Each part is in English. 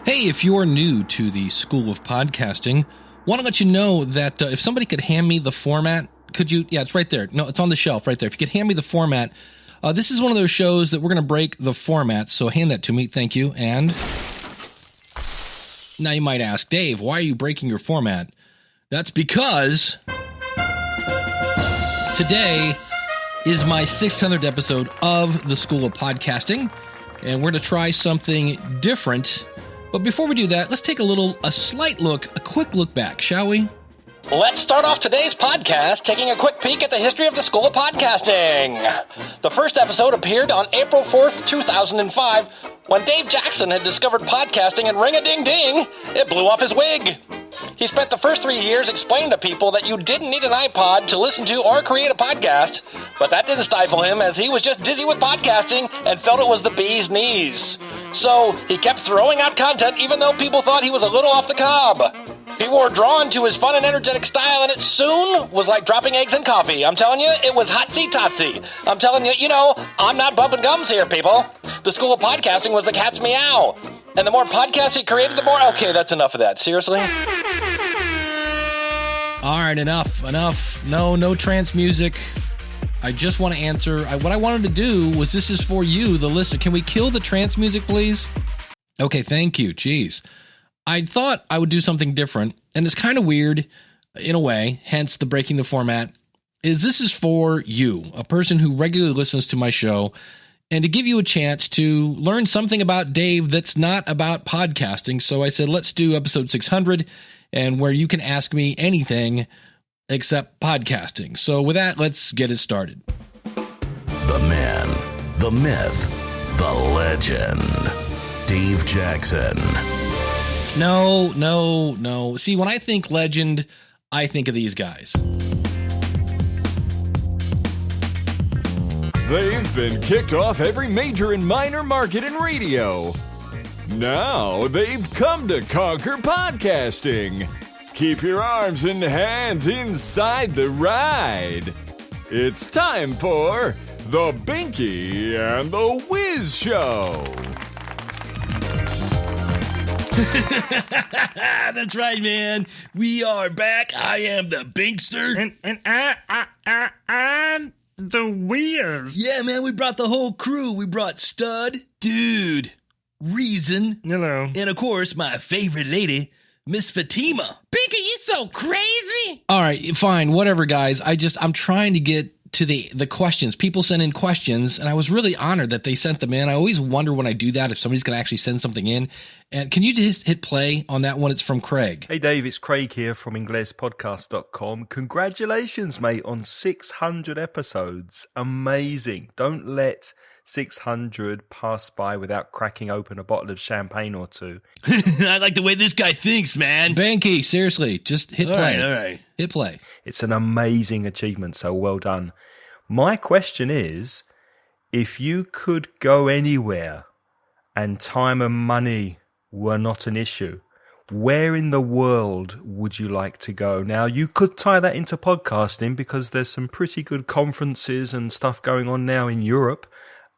Hey, if you're new to the School of Podcasting, want to let you know that if somebody could hand me the format, could you? Yeah, it's right there. No, it's on the shelf right there. If you could hand me the format, this is one of those shows that we're going to break the format, so hand that to me. Thank you. And now you might ask, Dave, why are you breaking your format? That's because today is my 600th episode of the School of Podcasting, and we're going to try something different. But before we do that, let's take a quick look back, shall we? Let's start off today's podcast taking a quick peek at the history of the School of Podcasting. The first episode appeared on April 4th, 2005, when Dave Jackson had discovered podcasting and ring-a-ding-ding, it blew off his wig. He spent the first 3 years explaining to people that you didn't need an iPod to listen to or create a podcast, but that didn't stifle him as he was just dizzy with podcasting and felt it was the bee's knees. So he kept throwing out content even though people thought he was a little off the cob. People were drawn to his fun and energetic style, and it soon was like dropping eggs in coffee. I'm telling you, it was hotsy-totsy. I'm telling you, I'm not bumping gums here, people. The School of Podcasting was the cat's meow. And the more podcasts he created, the more... Okay, that's enough of that. Seriously? All right, enough. No trance music. I just want to answer. What I wanted to do was, this is for you, the listener. Can we kill the trance music, please? Okay, thank you. Jeez. I thought I would do something different, and it's kind of weird in a way, hence the breaking the format, this is for you, a person who regularly listens to my show, and to give you a chance to learn something about Dave that's not about podcasting. So I said, let's do episode 600, and where you can ask me anything except podcasting. So with that, let's get it started. The man, the myth, the legend, Dave Jackson. No. See, when I think legend, I think of these guys. They've been kicked off every major and minor market in radio. Now they've come to conquer podcasting. Keep your arms and hands inside the ride. It's time for the Binky and the Whiz Show. That's right, man. We are back. I am the Binkster. And I'm the Whiz. Yeah, man, we brought the whole crew. We brought Stud, Dude, Reason. Hello. And, of course, my favorite lady, Miss Fatima. Binky, you so crazy. All right, fine, whatever, guys. I'm trying to get to the questions. People send in questions, and I was really honored that they sent them in. I always wonder when I do that if somebody's going to actually send something in. And can you just hit play on that one? It's from Craig. Hey Dave, it's Craig here from inglespodcast.com. Congratulations, mate, on 600 episodes. Amazing. Don't let 600 pass by without cracking open a bottle of champagne or two. I like the way this guy thinks, man. Banky, seriously, just hit play. All right. Hit play. It's an amazing achievement, so well done. My question is, if you could go anywhere and time and money were not an issue, where in the world would you like to go? Now, you could tie that into podcasting because there's some pretty good conferences and stuff going on now in Europe.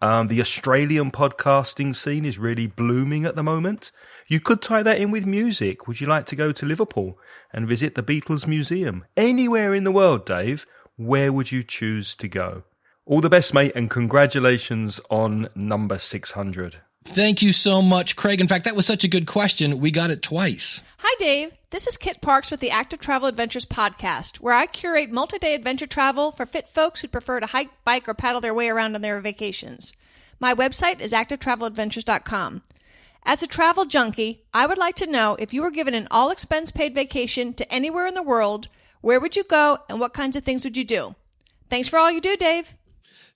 The Australian podcasting scene is really blooming at the moment. You could tie that in with music. Would you like to go to Liverpool and visit the Beatles Museum? Anywhere in the world, Dave, where would you choose to go? All the best, mate, and congratulations on number 600. Thank you so much, Craig. In fact, that was such a good question. We got it twice. Hi, Dave. This is Kit Parks with the Active Travel Adventures podcast, where I curate multi-day adventure travel for fit folks who prefer to hike, bike, or paddle their way around on their vacations. My website is activetraveladventures.com. As a travel junkie, I would like to know if you were given an all-expense-paid vacation to anywhere in the world, where would you go and what kinds of things would you do? Thanks for all you do, Dave.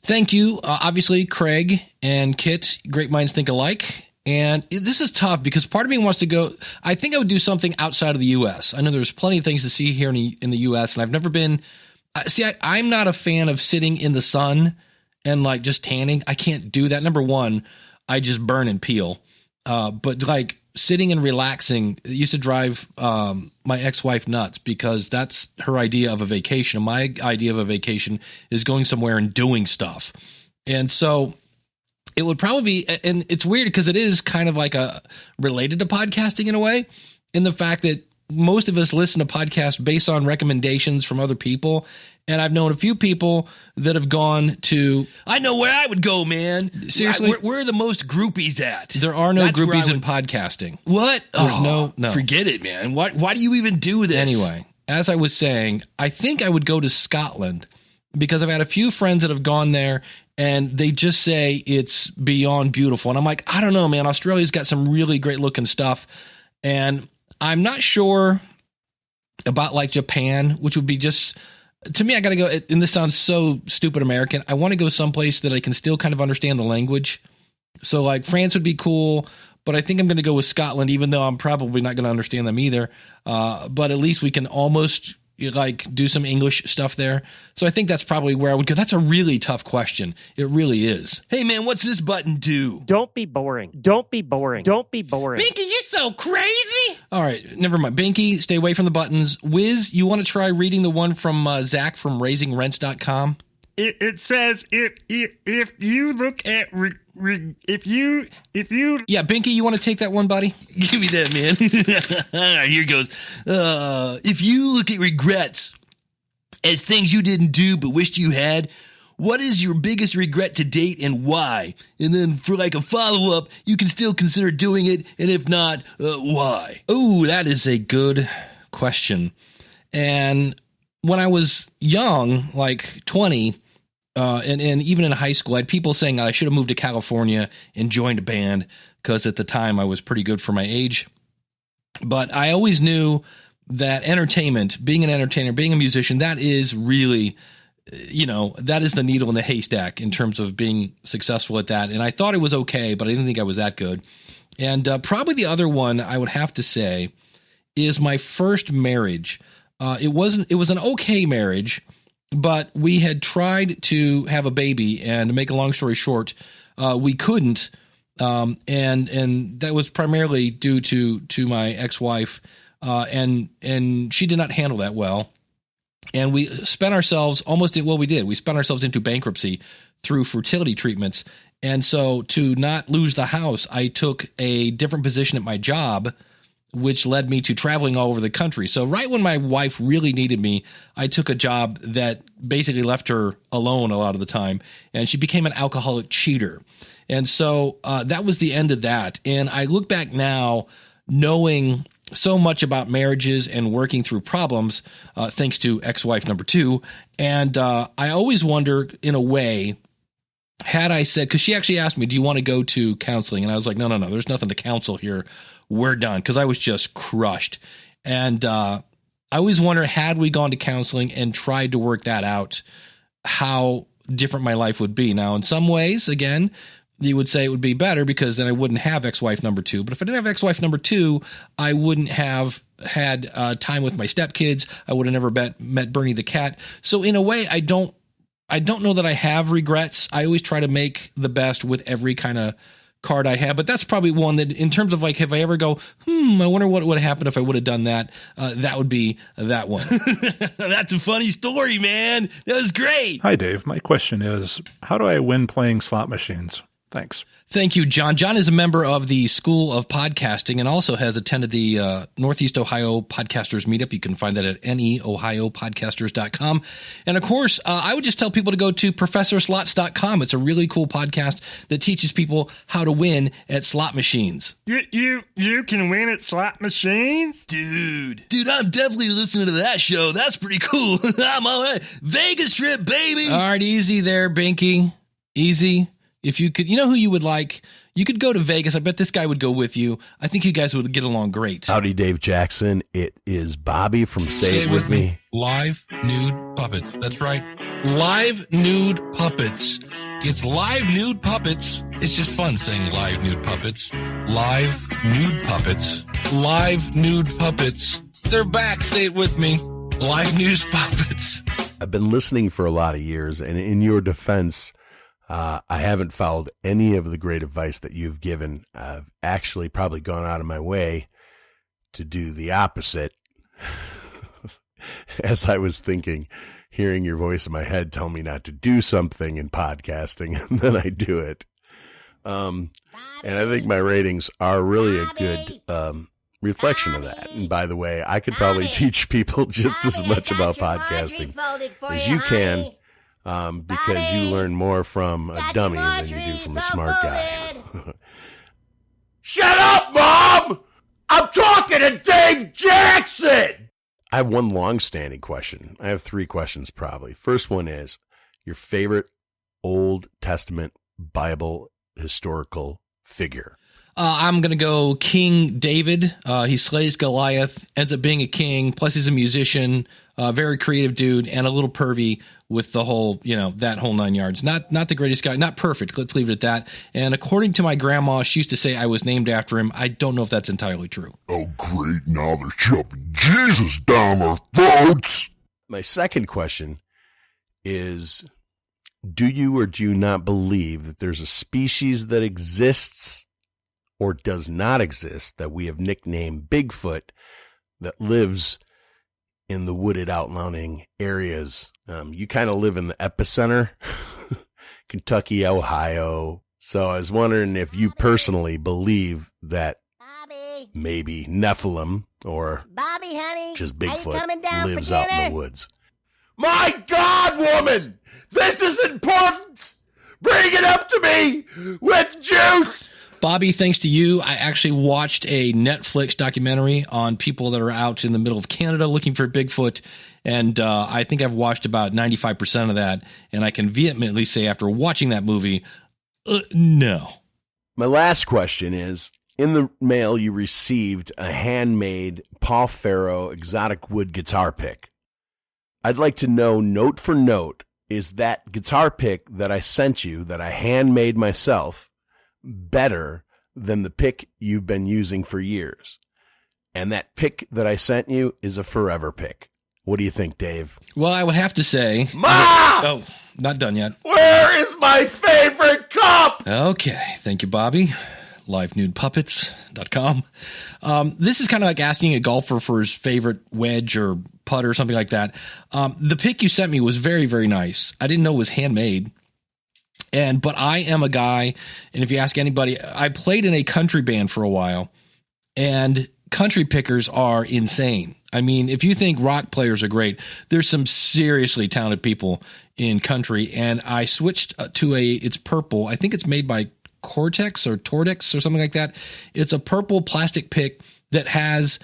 Thank you. Obviously, Craig and Kit, great minds think alike. And this is tough because part of me wants to go. I think I would do something outside of the U.S. I know there's plenty of things to see here in the U.S. and I've never been. I'm not a fan of sitting in the sun and like just tanning. I can't do that. Number one, I just burn and peel. But like sitting and relaxing, it used to drive my ex-wife nuts because that's her idea of a vacation. My idea of a vacation is going somewhere and doing stuff. And so it would probably be, and it's weird because it is kind of like related to podcasting in a way, in the fact that most of us listen to podcasts based on recommendations from other people. And I've known a few people that have gone to... I know where I would go, man. Seriously? Where are the most groupies at? There are no That's where groupies I in would- podcasting. What? There's no. Forget it, man. Why do you even do this? Anyway, as I was saying, I think I would go to Scotland because I've had a few friends that have gone there and they just say it's beyond beautiful. And I'm like, I don't know, man. Australia's got some really great looking stuff. And I'm not sure about like Japan, which would be just... To me, I got to go, and this sounds so stupid American, I want to go someplace that I can still kind of understand the language. So like France would be cool, but I think I'm going to go with Scotland, even though I'm probably not going to understand them either. But at least we can almost like do some English stuff there. So I think that's probably where I would go. That's a really tough question. It really is. Hey, man, what's this button do? Don't be boring. Don't be boring. Don't be boring. Binky, you so crazy. All right, never mind. Binky, stay away from the buttons. Whiz, you want to try reading the one from Zack from RasingRents.com? It says if you look at if you Yeah, Binky, you want to take that one, buddy? Give me that, man. All right, here goes. If you look at regrets as things you didn't do but wished you had, what is your biggest regret to date and why? And then for like a follow-up, you can still consider doing it, and if not, why? Ooh, that is a good question. And when I was young, like 20, and even in high school, I had people saying I should have moved to California and joined a band because at the time I was pretty good for my age. But I always knew that entertainment, being an entertainer, being a musician, that is really, that is the needle in the haystack in terms of being successful at that. And I thought it was okay, but I didn't think I was that good. And probably the other one I would have to say is my first marriage. It was an okay marriage, but we had tried to have a baby, and to make a long story short, we couldn't. And that was primarily due to my ex-wife, and she did not handle that well. And we spent ourselves we spent ourselves into bankruptcy through fertility treatments. And so to not lose the house, I took a different position at my job, which led me to traveling all over the country. So right when my wife really needed me, I took a job that basically left her alone a lot of the time, and she became an alcoholic cheater. And so that was the end of that. And I look back now knowing so much about marriages and working through problems, thanks to ex-wife number 2. And I always wonder, in a way, had I said, because she actually asked me, do you want to go to counseling? And I was like, no, there's nothing to counsel here. We're done, because I was just crushed. And I always wonder, had we gone to counseling and tried to work that out, how different my life would be. Now, in some ways, again, you would say it would be better because then I wouldn't have ex-wife number 2. But if I didn't have ex-wife number 2, I wouldn't have had time with my stepkids. I would have never met Bernie the cat. So in a way, I don't know that I have regrets. I always try to make the best with every kind of card I have, but that's probably one that, in terms of like, if I ever go, I wonder what would have happened if I would have done that, that would be that one. That's a funny story, man. That was great. Hi, Dave. My question is, how do I win playing slot machines? Thanks. Thank you, John. John is a member of the School of Podcasting and also has attended the Northeast Ohio Podcasters Meetup. You can find that at neohiopodcasters.com. And of course, I would just tell people to go to professorslots.com. It's a really cool podcast that teaches people how to win at slot machines. You can win at slot machines? Dude, I'm definitely listening to that show. That's pretty cool. I'm all right. Vegas trip, baby. All right, easy there, Binky. Easy. If you could, who you would like? You could go to Vegas. I bet this guy would go with you. I think you guys would get along great. Howdy, Dave Jackson. It is Bobby from Say It With Me. Live Nude Puppets. That's right. Live Nude Puppets. It's Live Nude Puppets. It's just fun saying Live Nude Puppets. Live Nude Puppets. Live Nude Puppets. They're back. Say it with me. Live News Puppets. I've been listening for a lot of years, and in your defense, I haven't followed any of the great advice that you've given. I've actually probably gone out of my way to do the opposite. As I was thinking, hearing your voice in my head tell me not to do something in podcasting, and then I do it. And I think my ratings are really a good reflection of that. And by the way, I could probably teach people just as much about podcasting as you can, because you learn more from a dummy than you do from a smart guy. Shut up, Mom! I'm talking to Dave Jackson! I have one long-standing question. I have 3 questions probably. First one is your favorite Old Testament Bible historical figure. I'm going to go King David. He slays Goliath, ends up being a king, plus he's a musician, very creative dude, and a little pervy with the whole, that whole 9 yards. Not the greatest guy, not perfect. Let's leave it at that. And according to my grandma, she used to say I was named after him. I don't know if that's entirely true. Oh, great. Now they're shoving Jesus down our throats. My second question is, do you or do you not believe that there's a species that exists or does not exist that we have nicknamed Bigfoot that lives in the wooded outlying areas? You kind of live in the epicenter, Kentucky, Ohio. So I was wondering if you personally believe that maybe Nephilim or just Bigfoot lives out in the woods. My God, woman! This is important! Bring it up to me with juice! Bobby, thanks to you, I actually watched a Netflix documentary on people that are out in the middle of Canada looking for Bigfoot, and I think I've watched about 95% of that, and I can vehemently say after watching that movie, no. My last question is, in the mail you received a handmade Paul Ferro exotic wood guitar pick. I'd like to know, note for note, is that guitar pick that I sent you, that I handmade myself, better than the pick you've been using for years? And that pick that I sent you is a forever pick. What do you think, Dave? Well, I would have to say... Ma! Oh, not done yet. Where is my favorite cup? Okay, thank you, Bobby. LiveNudePuppets.com. This is kind of like asking a golfer for his favorite wedge or putt or something like that. The pick you sent me was very, very nice. I didn't know it was handmade. But I am a guy, and if you ask anybody, I played in a country band for a while, and country pickers are insane. I mean, if you think rock players are great, there's some seriously talented people in country, and I switched to it's purple. I think it's made by Cortex or Tortex or something like that. It's a purple plastic pick that has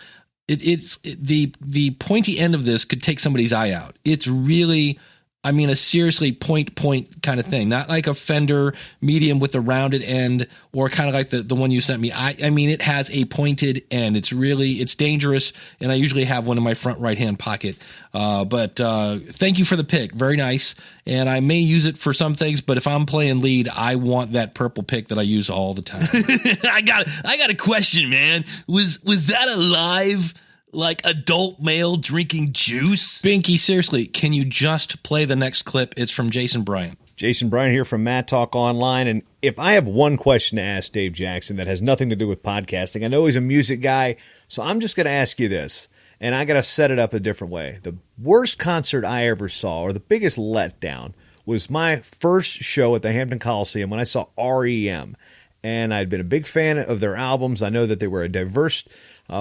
the pointy end of this could take somebody's eye out. It's really, I mean, a seriously point kind of thing, not like a Fender medium with a rounded end or kind of like the one you sent me. I mean, it has a pointed end. It's dangerous. And I usually have one in my front right-hand pocket. But thank you for the pick. Very nice. And I may use it for some things, but if I'm playing lead, I want that purple pick that I use all the time. I got a question, man. Was that a live, like, adult male drinking juice? Binky, seriously, can you just play the next clip? It's from Jason Bryant. Jason Bryant here from Matt Talk Online. And if I have one question to ask Dave Jackson that has nothing to do with podcasting, I know he's a music guy, so I'm just going to ask you this. And I got to set it up a different way. The worst concert I ever saw, or the biggest letdown, was my first show at the Hampton Coliseum when I saw REM. And I'd been a big fan of their albums. I know that they were a diverse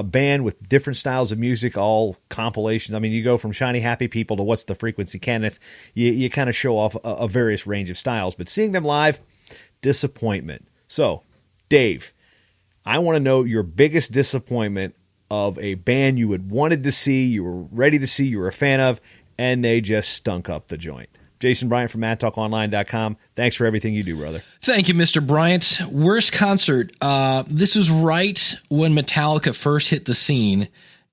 band with different styles of music, all compilations. I mean, you go from Shiny Happy People to What's the Frequency, Kenneth. You kind of show off a various range of styles. But seeing them live, disappointment. So, Dave, I want to know your biggest disappointment of a band you had wanted to see, you were ready to see, you were a fan of, and they just stunk up the joint. Jason Bryant from MadTalkOnline.com. Thanks for everything you do, brother. Thank you, Mr. Bryant. Worst concert. This was right when Metallica first hit the scene,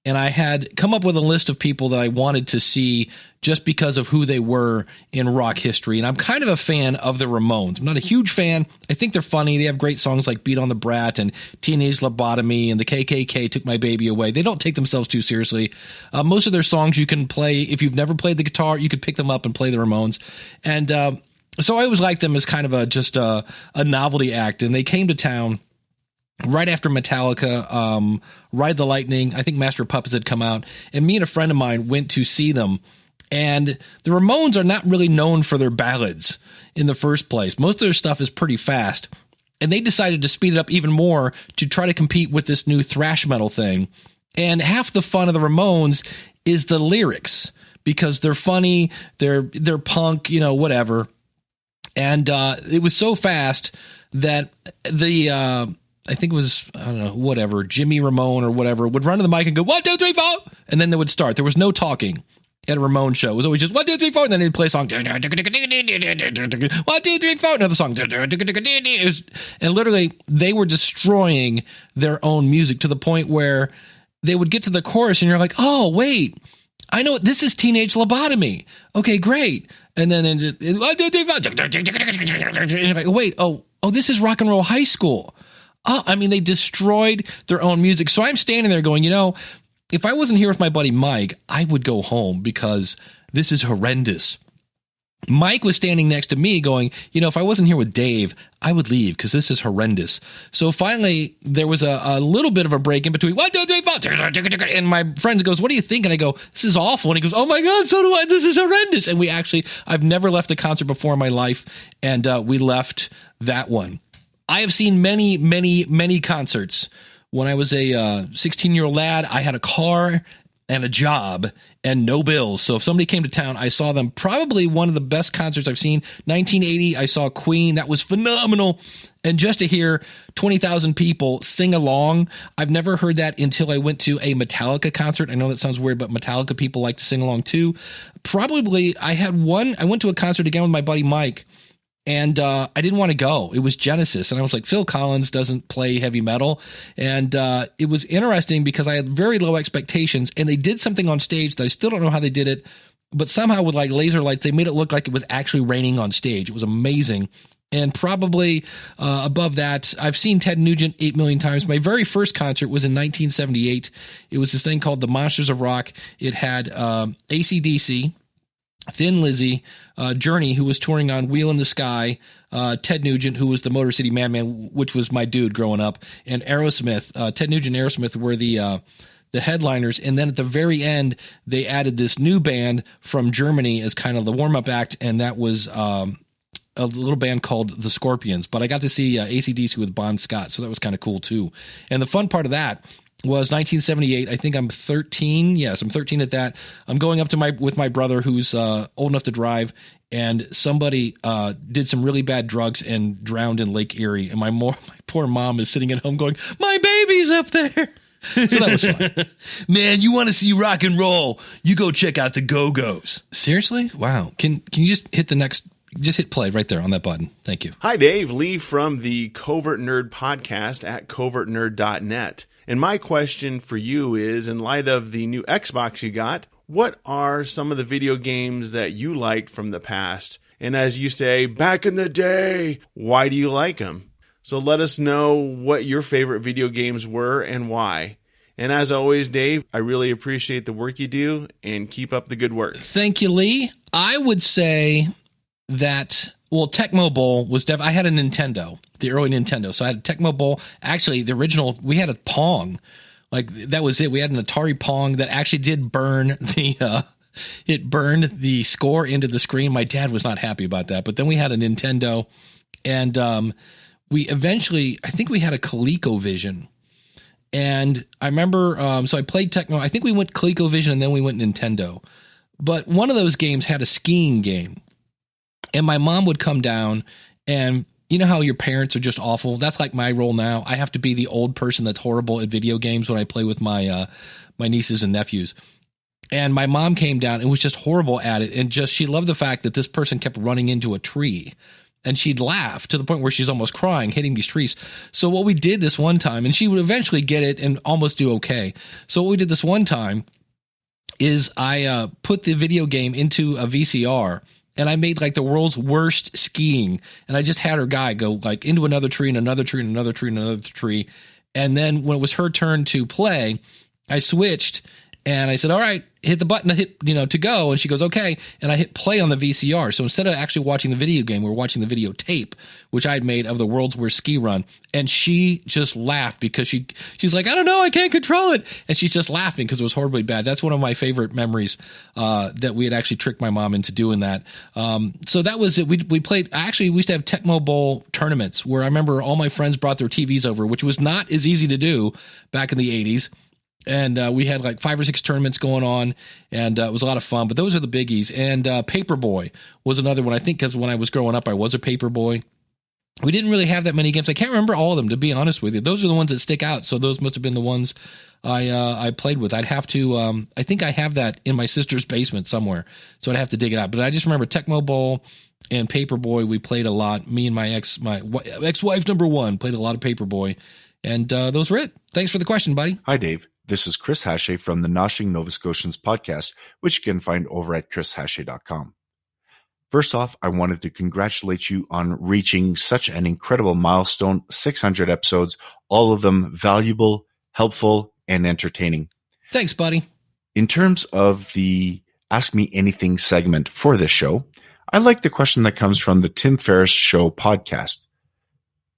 and I had come up with a list of people that I wanted to see just because of who they were in rock history. And I'm kind of a fan of the Ramones. I'm not a huge fan. I think they're funny. They have great songs like Beat on the Brat and Teenage Lobotomy and the KKK Took My Baby Away. They don't take themselves too seriously. Most of their songs you can play. If you've never played the guitar, you could pick them up and play the Ramones. And so I always liked them as kind of just a novelty act. And they came to town right after Metallica, Ride the Lightning. I think Master of Puppets had come out. And me and a friend of mine went to see them. And the Ramones are not really known for their ballads in the first place. Most of their stuff is pretty fast. And they decided to speed it up even more to try to compete with this new thrash metal thing. And half the fun of the Ramones is the lyrics, because they're funny, they're punk, whatever. And it was so fast that the I think it was, I don't know, whatever, Jimmy Ramone or whatever would run to the mic and go 1, 2, 3, 4, and then they would start. There was no talking at a Ramone show. It was always just 1, 2, 3, 4, and then they'd play a song. 1, 2, 3, 4, another song. And literally, they were destroying their own music to the point where they would get to the chorus, and you're like, oh, wait, I know this is Teenage Lobotomy. Okay, great. And then 1, 2, 3, 4, and you're like, wait, oh, this is Rock and Roll High School. I mean, they destroyed their own music. So I'm standing there going, if I wasn't here with my buddy Mike, I would go home because this is horrendous. Mike was standing next to me going, if I wasn't here with Dave, I would leave because this is horrendous. So finally, there was a little bit of a break in between 1, 2, 3, 4, and my friend goes, what do you think? And I go, this is awful. And he goes, oh my God, so do I. This is horrendous. And I've never left a concert before in my life. And we left that one. I have seen many, many, many concerts. When I was a 16-year-old lad, I had a car and a job and no bills. So if somebody came to town, I saw them. Probably one of the best concerts I've seen. 1980, I saw Queen. That was phenomenal. And just to hear 20,000 people sing along, I've never heard that until I went to a Metallica concert. I know that sounds weird, but Metallica people like to sing along too. Probably I went to a concert again with my buddy Mike. And I didn't want to go. It was Genesis. And I was like, Phil Collins doesn't play heavy metal. And it was interesting because I had very low expectations. And they did something on stage that I still don't know how they did it. But somehow with like laser lights, they made it look like it was actually raining on stage. It was amazing. And probably above that, I've seen Ted Nugent 8 million times. My very first concert was in 1978. It was this thing called the Monsters of Rock. It had AC/DC, Thin Lizzy, Journey, who was touring on Wheel in the Sky, Ted Nugent, who was the Motor City Madman, which was my dude growing up, and Aerosmith. Ted Nugent and Aerosmith were the headliners. And then at the very end, they added this new band from Germany as kind of the warm-up act, and that was a little band called The Scorpions. But I got to see AC/DC with Bon Scott, so that was kind of cool too. And the fun part of that was 1978. I think I'm 13. Yes, I'm 13 at that. I'm going up to with my brother who's old enough to drive, and somebody did some really bad drugs and drowned in Lake Erie. And my poor mom is sitting at home going, my baby's up there. So that was fun. Man, you want to see rock and roll, you go check out the Go-Go's. Seriously? Wow. Can you just hit just hit play right there on that button. Thank you. Hi, Dave. Lee from the Covert Nerd podcast at covertnerd.net. And my question for you is, in light of the new Xbox you got, what are some of the video games that you liked from the past? And as you say, back in the day, why do you like them? So let us know what your favorite video games were and why. And as always, Dave, I really appreciate the work you do and keep up the good work. Thank you, Lee. I would say that, Tecmo Bowl was I had a Nintendo, the early Nintendo. So I had a Tecmo Bowl. Actually, the original, we had a Pong. Like, that was it. We had an Atari Pong that actually did burn it burned the score into the screen. My dad was not happy about that. But then we had a Nintendo, and we eventually, I think we had a ColecoVision. And I remember, so I played Tecmo. I think we went ColecoVision and then we went Nintendo. But one of those games had a skiing game. And my mom would come down, and you know how your parents are just awful? That's like my role now. I have to be the old person that's horrible at video games when I play with my nieces and nephews. And my mom came down and was just horrible at it. And she loved the fact that this person kept running into a tree. And she'd laugh to the point where she's almost crying, hitting these trees. So what we did this one time, and she would eventually get it and almost do okay. So what we did this one time is I put the video game into a VCR, and I made like the world's worst skiing. And I just had her guy go like into another tree and another tree and another tree and another tree. And then when it was her turn to play, I switched and I said, all right, hit the button to hit, to go. And she goes, okay. And I hit play on the VCR. So instead of actually watching the video game, we were watching the videotape, which I had made of the World's Worst Ski Run. And she just laughed because she's like, I don't know, I can't control it. And she's just laughing because it was horribly bad. That's one of my favorite memories, that we had actually tricked my mom into doing that. So that was it. We played, actually, we used to have Tecmo Bowl tournaments where I remember all my friends brought their TVs over, which was not as easy to do back in the 80s. And we had like 5 or 6 tournaments going on, and it was a lot of fun. But those are the biggies. And Paperboy was another one, I think, because when I was growing up, I was a Paperboy. We didn't really have that many games. I can't remember all of them, to be honest with you. Those are the ones that stick out. So those must have been the ones I played with. I'd have to, I think I have that in my sister's basement somewhere. So I'd have to dig it out. But I just remember Tecmo Bowl and Paperboy. We played a lot. Me and my ex-wife number 1 played a lot of Paperboy. And those were it. Thanks for the question, buddy. Hi, Dave. This is Chris Hache from the Noshing Nova Scotians podcast, which you can find over at chrishache.com. First off, I wanted to congratulate you on reaching such an incredible milestone, 600 episodes, all of them valuable, helpful, and entertaining. Thanks, buddy. In terms of the Ask Me Anything segment for this show, I like the question that comes from the Tim Ferriss Show podcast.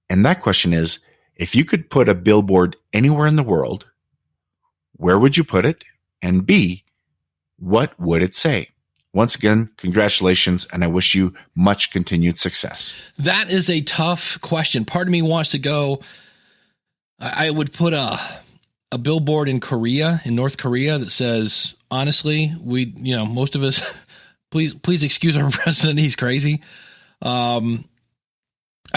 And that question is, if you could put a billboard anywhere in the world, where would you put it? And B, what would it say? Once again, congratulations, and I wish you much continued success. That is a tough question. Part of me wants to go, I would put a billboard in North Korea that says, honestly, most of us, please excuse our president, he's crazy. I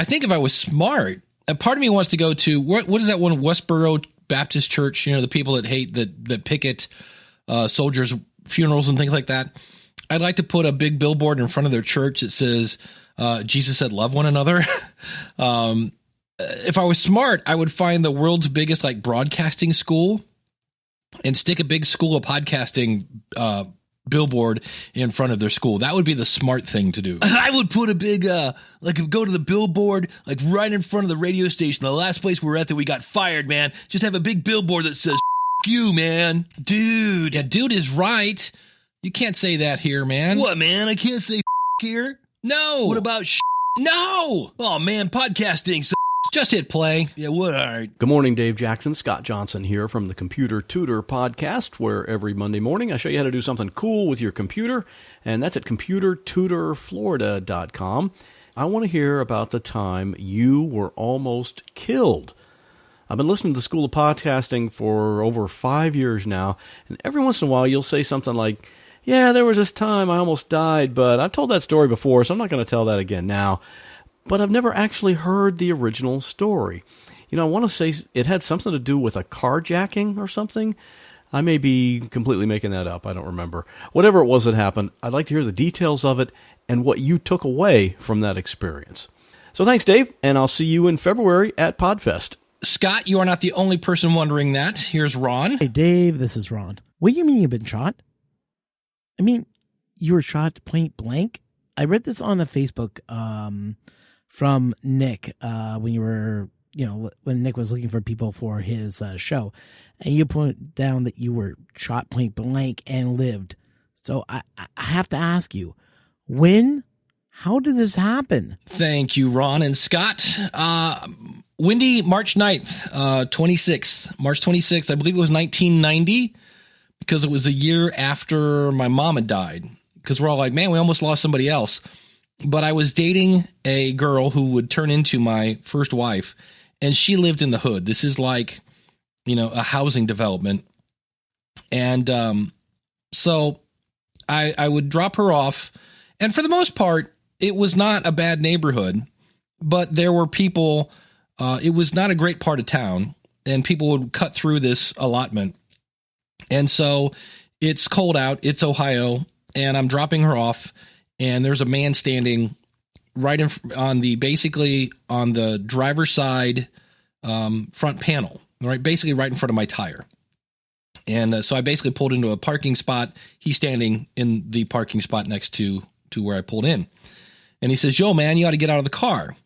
think if I was smart, a part of me wants to go to, what is that one, Westboro Baptist Church, the people that hate that picket soldiers' funerals and things like that. I'd like to put a big billboard in front of their church that says, Jesus said, love one another. If I was smart, I would find the world's biggest broadcasting school and stick a big school of podcasting billboard in front of their school. That would be the smart thing to do. I would put a big, go to the billboard, right in front of the radio station, the last place we're at that we got fired, man. Just have a big billboard that says, you, man. Dude. Yeah, dude is right. You can't say that here, man. What, man? I can't say here? No. What about No. Oh, man, podcasting. So just hit play. Yeah, what? All right. Good morning, Dave Jackson. Scott Johnson here from the Computer Tutor podcast, where every Monday morning I show you how to do something cool with your computer, and that's at computertutorflorida.com. I want to hear about the time you were almost killed. I've been listening to the School of Podcasting for over 5 years now, and every once in a while you'll say something like, yeah, there was this time I almost died, but I've told that story before, so I'm not going to tell that again now. But I've never actually heard the original story. I want to say it had something to do with a carjacking or something. I may be completely making that up. I don't remember. Whatever it was that happened, I'd like to hear the details of it and what you took away from that experience. So thanks, Dave, and I'll see you in February at Podfest. Scott, you are not the only person wondering that. Here's Ron. Hey, Dave, this is Ron. What do you mean you've been shot? I mean, you were shot point blank? I read this on a Facebook from Nick when you were, when Nick was looking for people for his show. And you put down that you were shot point blank and lived. So I have to ask you, how did this happen? Thank you, Ron and Scott. Windy, March 9th, March 26th, I believe it was 1990, because it was the year after my mom had died. Because we're all like, man, we almost lost somebody else. But I was dating a girl who would turn into my first wife, and she lived in the hood. This is like, a housing development. And so I would drop her off, and for the most part, it was not a bad neighborhood, but there were people, it was not a great part of town, and people would cut through this allotment. And so it's cold out, it's Ohio, and I'm dropping her off, and there's a man standing right on the driver's side front panel, right, basically right in front of my tire. And so I basically pulled into a parking spot. He's standing in the parking spot next to where I pulled in. And he says, yo, man, you ought to get out of the car.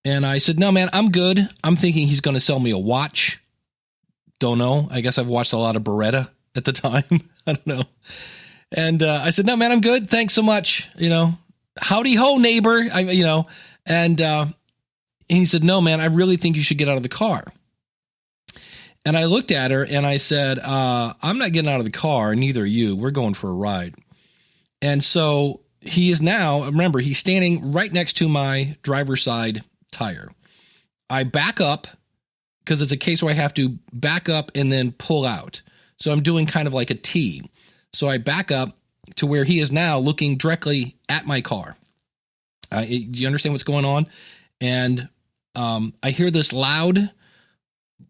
And I said, no, man, I'm good. I'm thinking he's going to sell me a watch. Don't know. I guess I've watched a lot of Beretta at the time. I don't know. And I said, no, man, I'm good. Thanks so much. Howdy ho, neighbor. And he said, no, man, I really think you should get out of the car. And I looked at her and I said, I'm not getting out of the car. Neither are you. We're going for a ride. And so he is now, remember, he's standing right next to my driver's side tire. I back up because it's a case where I have to back up and then pull out. So I'm doing kind of like a T. So I back up to where he is now looking directly at my car. Do you understand what's going on? And I hear this loud,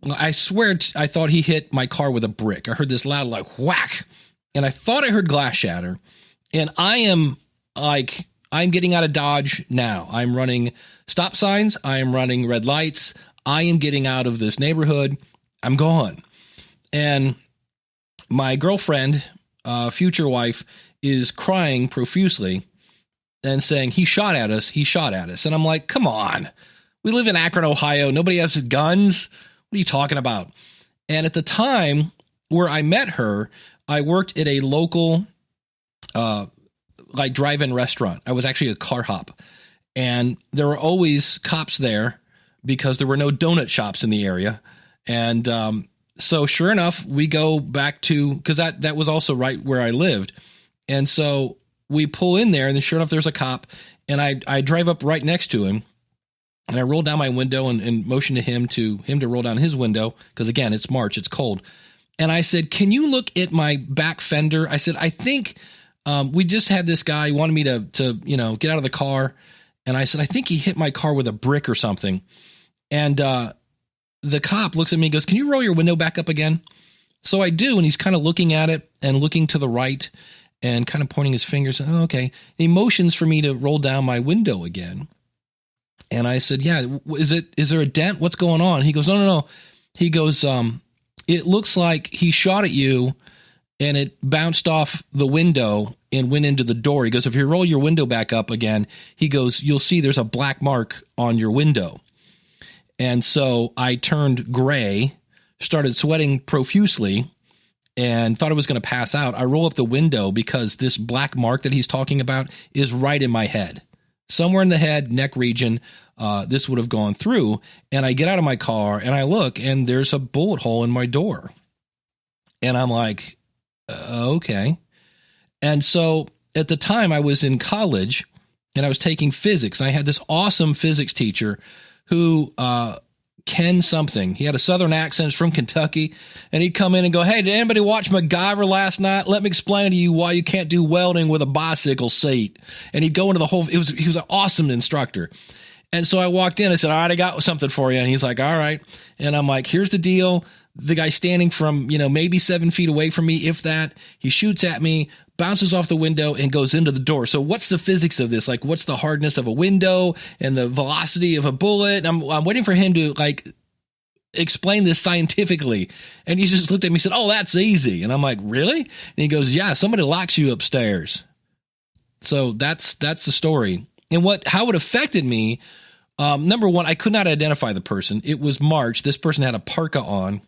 I swear I thought he hit my car with a brick. I heard this loud like whack. And I thought I heard glass shatter. And I'm getting out of Dodge now. I'm running stop signs. I am running red lights. I am getting out of this neighborhood. I'm gone. And my girlfriend, future wife, is crying profusely and saying, he shot at us. He shot at us. And I'm like, come on. We live in Akron, Ohio. Nobody has guns. What are you talking about? And at the time where I met her, I worked at a local drive-in restaurant. I was actually a car hop. And there were always cops there because there were no donut shops in the area. And so sure enough, we go back to, because that was also right where I lived. And so we pull in there, and then sure enough, there's a cop. And I drive up right next to him. And I roll down my window and motion to him to roll down his window. Because again, it's March, it's cold. And I said, can you look at my back fender? I said, I think we just had this guy who wanted me to get out of the car. And I said, I think he hit my car with a brick or something. And the cop looks at me and goes, can you roll your window back up again? So I do. And he's kind of looking at it and looking to the right and kind of pointing his fingers. Oh, okay. And he motions for me to roll down my window again. And I said, yeah, is there a dent? What's going on? He goes, no. He goes, it looks like he shot at you and it bounced off the window and went into the door. He goes, if you roll your window back up again, he goes, you'll see there's a black mark on your window. And so I turned gray, started sweating profusely, and thought I was going to pass out. I roll up the window because this black mark that he's talking about is right in my head. Somewhere in the head, neck region, this would have gone through. And I get out of my car and I look, and there's a bullet hole in my door. And I'm like, okay. And so at the time I was in college and I was taking physics. And I had this awesome physics teacher who, Ken something. He had a southern accent from Kentucky, and he'd come in and go, hey, did anybody watch MacGyver last night? Let me explain to you why you can't do welding with a bicycle seat. And he'd go into the whole, he was an awesome instructor. And so I walked in, I said, all right, I got something for you. And he's like, all right. And I'm like, here's the deal. The guy standing from, maybe 7 feet away from me, if that, he shoots at me, bounces off the window and goes into the door. So what's the physics of this? Like, what's the hardness of a window and the velocity of a bullet? I'm waiting for him to explain this scientifically. And he just looked at me and said, oh, that's easy. And I'm like, really? And he goes, yeah, somebody locks you upstairs. So that's the story. And how it affected me. Number one, I could not identify the person. It was March. This person had a parka on.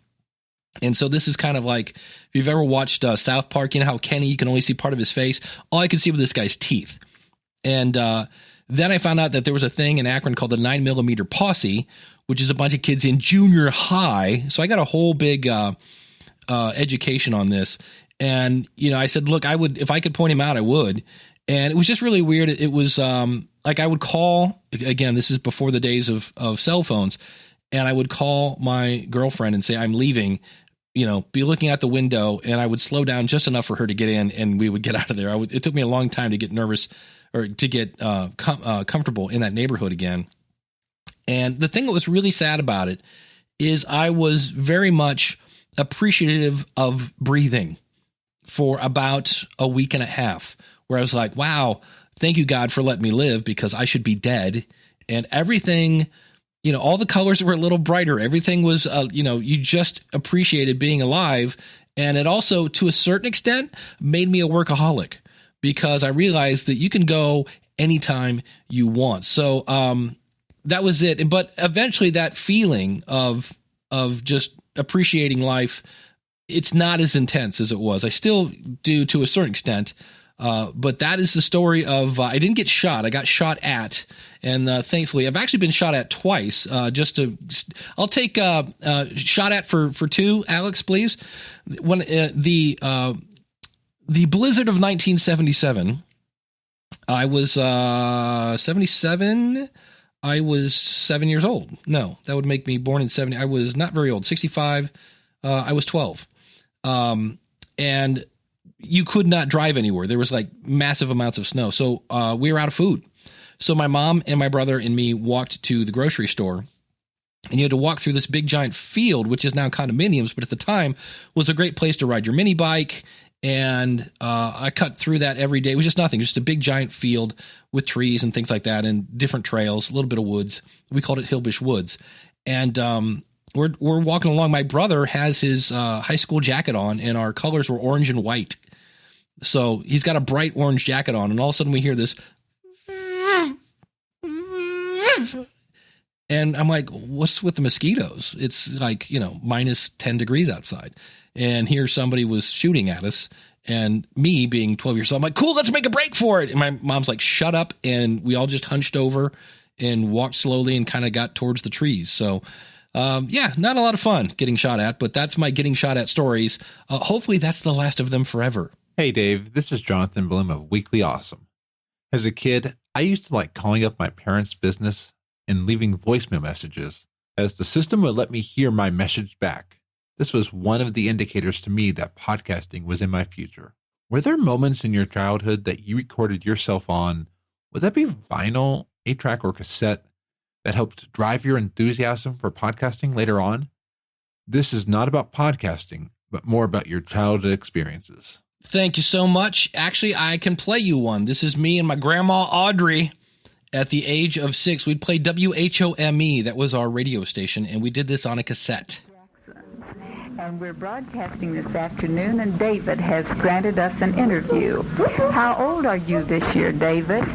And so this is kind of like, if you've ever watched South Park, you know how Kenny, you can only see part of his face. All I could see were this guy's teeth. And then I found out that there was a thing in Akron called the 9mm Posse, which is a bunch of kids in junior high. So I got a whole big education on this. And, I said, look, if I could point him out, I would. And it was just really weird. It was like I would call, again, this is before the days of cell phones. And I would call my girlfriend and say, I'm leaving, be looking out the window, and I would slow down just enough for her to get in, and we would get out of there. It took me a long time to get nervous or to get comfortable in that neighborhood again. And the thing that was really sad about it is I was very much appreciative of breathing for about a week and a half, where I was like, wow, thank you, God, for letting me live, because I should be dead. And everything, all the colors were a little brighter. Everything was, you just appreciated being alive. And it also, to a certain extent, made me a workaholic, because I realized that you can go anytime you want. So that was it. But eventually that feeling of just appreciating life it's not as intense as it was. I still do to a certain extent. But that is the story of, I didn't get shot. I got shot at. And, thankfully I've actually been shot at twice, I'll take, shot at for 2, Alex, please. When, the blizzard of 1977, I was, 77. I was 7 years old. No, that would make me born in 70. I was not very old, 65. I was 12. And you could not drive anywhere. There was like massive amounts of snow. So we were out of food. So my mom and my brother and me walked to the grocery store, and you had to walk through this big giant field, which is now condominiums, but at the time was a great place to ride your mini bike. And I cut through that every day. It was just nothing, just a big giant field with trees and things like that, and different trails, a little bit of woods. We called it Hillbush Woods. And we're walking along. My brother has his high school jacket on, and our colors were orange and white. So he's got a bright orange jacket on, and all of a sudden we hear this. And I'm like, what's with the mosquitoes? It's like, minus 10 degrees outside. And here somebody was shooting at us, and me being 12 years old, I'm like, cool, let's make a break for it. And my mom's like, shut up. And we all just hunched over and walked slowly and kind of got towards the trees. So, not a lot of fun getting shot at, but that's my getting shot at stories. Hopefully that's the last of them forever. Hey, Dave, this is Jonathan Bloom of Weekly Awesome. As a kid, I used to like calling up my parents' business and leaving voicemail messages, as the system would let me hear my message back. This was one of the indicators to me that podcasting was in my future. Were there moments in your childhood that you recorded yourself on, would that be vinyl, 8-track, or cassette, that helped drive your enthusiasm for podcasting later on? This is not about podcasting, but more about your childhood experiences. Thank you so much. Actually, I can play you one. This is me and my grandma, Audrey. At the age of 6, we'd play WHOME. That was our radio station, and we did this on a cassette. And we're broadcasting this afternoon, and David has granted us an interview. How old are you this year, David?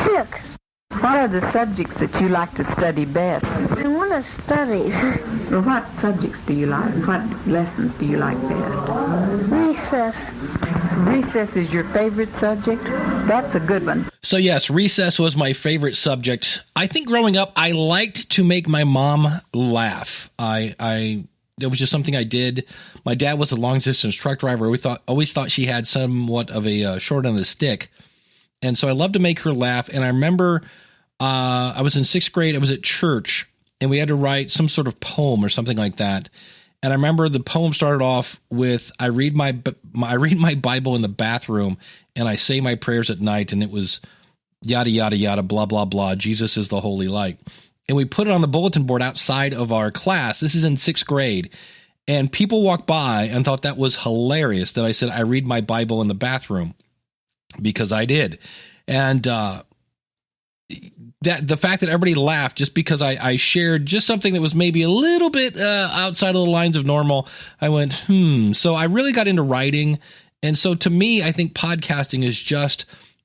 6. What are the subjects that you like to study best? I want to study. Well, what subjects do you like? What lessons do you like best? Recess. Recess is your favorite subject? That's a good one. So yes, recess was my favorite subject. I think growing up, I liked to make my mom laugh. It was just something I did. My dad was a long-distance truck driver. We always thought she had somewhat of a short end of the stick. And so I loved to make her laugh. And I remember I was in 6th grade. I was at church, and we had to write some sort of poem or something like that. And I remember the poem started off with, I read my Bible in the bathroom, and I say my prayers at night. And it was yada, yada, yada, blah, blah, blah. Jesus is the holy light. And we put it on the bulletin board outside of our class. This is in 6th grade. And people walked by and thought that was hilarious that I said, I read my Bible in the bathroom, because I did. And that the fact that everybody laughed just because I shared just something that was maybe a little bit outside of the lines of normal, I went, So I really got into writing. And so to me, I think podcasting is just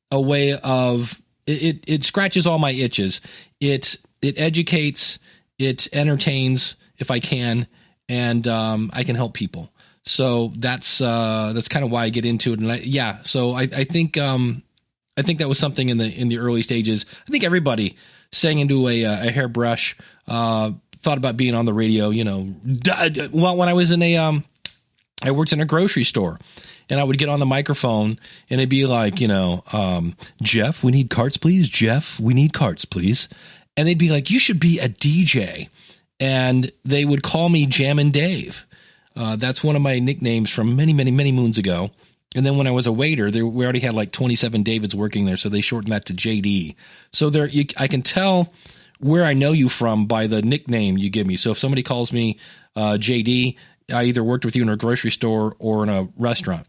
a way of, it scratches all my itches. It educates, it entertains if I can, and I can help people. So that's kind of why I get into it. And so I think that was something in the early stages. I think everybody sang into a hairbrush, thought about being on the radio. Well, when I was I worked in a grocery store, and I would get on the microphone, and it'd be like, Jeff, we need carts, please. Jeff, we need carts, please. And they'd be like, you should be a DJ. And they would call me Jammin' Dave. That's one of my nicknames from many, many, many moons ago. And then when I was a waiter, we already had like 27 Davids working there, so they shortened that to JD. So I can tell where I know you from by the nickname you give me. So if somebody calls me JD, I either worked with you in a grocery store or in a restaurant.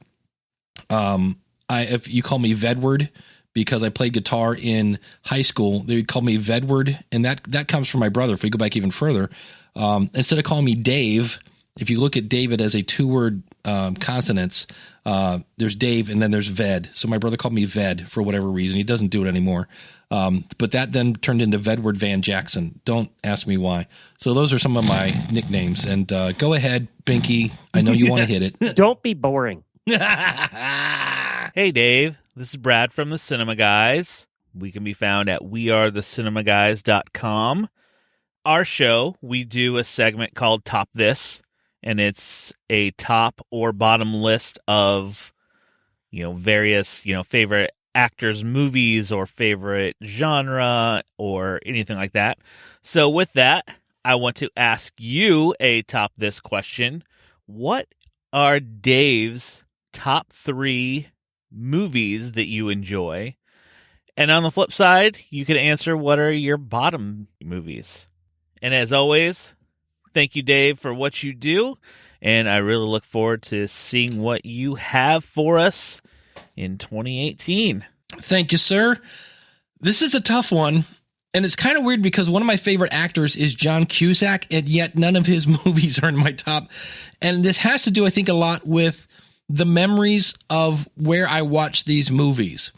If you call me Vedward, because I played guitar in high school, they would call me Vedward, and that comes from my brother. If we go back even further, instead of calling me Dave, if you look at David as a 2-word consonants, there's Dave and then there's Ved. So my brother called me Ved for whatever reason. He doesn't do it anymore. But that then turned into Vedward Van Jackson. Don't ask me why. So those are some of my nicknames. And go ahead, Binky. I know you want to hit it. Don't be boring. Hey, Dave. This is Brad from the Cinema Guys. We can be found at wearethecinemagays.com. Our show, we do a segment called Top This, and it's a top or bottom list of, various, favorite actors' movies or favorite genre or anything like that. So with that, I want to ask you a Top This question. What are Dave's top 3 movies that you enjoy? And on the flip side, you can answer what are your bottom movies. And as always, thank you, Dave, for what you do. And I really look forward to seeing what you have for us in 2018. Thank you, sir. This is a tough one. And it's kind of weird because one of my favorite actors is John Cusack, and yet none of his movies are in my top. And this has to do, I think, a lot with the memories of where I watched these movies.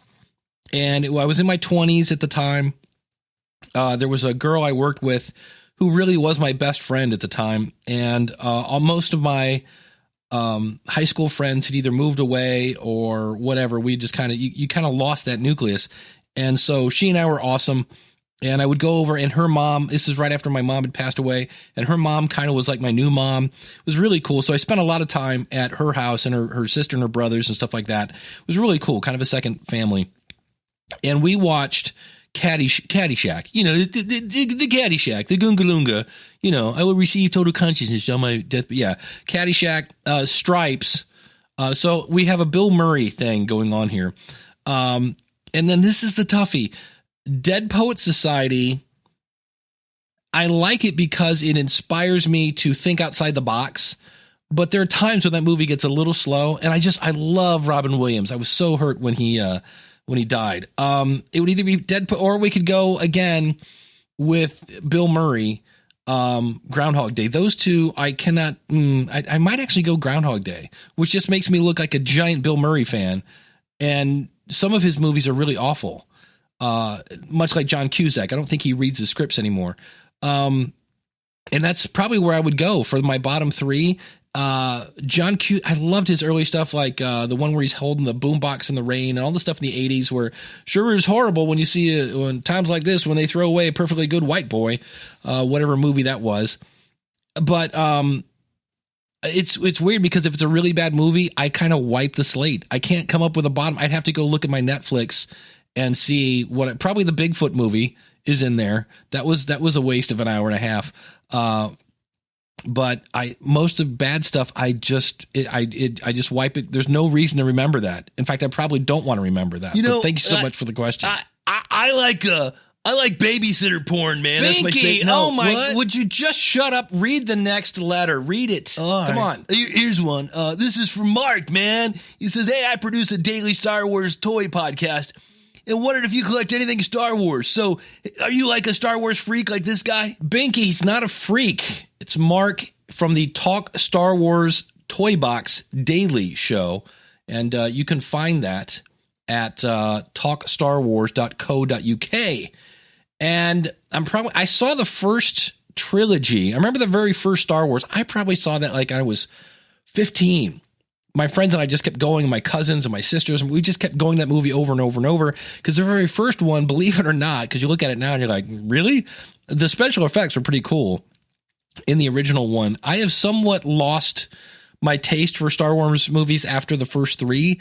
And I was in my 20s at the time. There was a girl I worked with who really was my best friend at the time. And most of my high school friends had either moved away or whatever. We just kind of, you kind of lost that nucleus. And so she and I were awesome. And I would go over, and her mom, this is right after my mom had passed away, and her mom kind of was like my new mom. It was really cool. So I spent a lot of time at her house, and her sister and her brothers and stuff like that. It was really cool, kind of a second family. And we watched Caddyshack, the Caddyshack, the Gungalunga, I will receive total consciousness on my death. But yeah, Caddyshack, Stripes. So we have a Bill Murray thing going on here. And then this is the toughie. Dead Poet Society, I like it because it inspires me to think outside the box, but there are times when that movie gets a little slow, and I love Robin Williams. I was so hurt when he died. It would either be Dead Poet, or we could go again with Bill Murray, Groundhog Day. Those two, I cannot, I might actually go Groundhog Day, which just makes me look like a giant Bill Murray fan, and some of his movies are really awful. Much like John Cusack. I don't think he reads the scripts anymore. And that's probably where I would go for my bottom 3. John Cusack, I loved his early stuff, like the one where he's holding the boombox in the rain and all the stuff in the 80s where sure is horrible when you see when times like this, when they throw away a perfectly good white boy, whatever movie that was. But it's weird because if it's a really bad movie, I kind of wipe the slate. I can't come up with a bottom. I'd have to go look at my Netflix and see probably the Bigfoot movie is in there. That was a waste of an hour and a half. But most of bad stuff, I just wipe it. There's no reason to remember that. In fact, I probably don't want to remember that. But thank you so much for the question. I like babysitter porn, man. Binky, that's my favorite. No, what? Would you just shut up? Read the next letter. Read it. Come on. Here's one. This is from Marc, man. He says, "Hey, I produce a daily Star Wars toy podcast and wondered if you collect anything Star Wars. So, are you like a Star Wars freak like this guy?" Binky's not a freak. It's Marc from the Talk Star Wars Toybox Daily Show, and you can find that at talkstarwars.co.uk. And I saw the first trilogy. I remember the very first Star Wars. I probably saw that like I was 15. My friends and I just kept going, my cousins and my sisters, and we just kept going that movie over and over and over because the very first one, believe it or not, because you look at it now and you're like, really? The special effects were pretty cool in the original one. I have somewhat lost my taste for Star Wars movies after the first 3,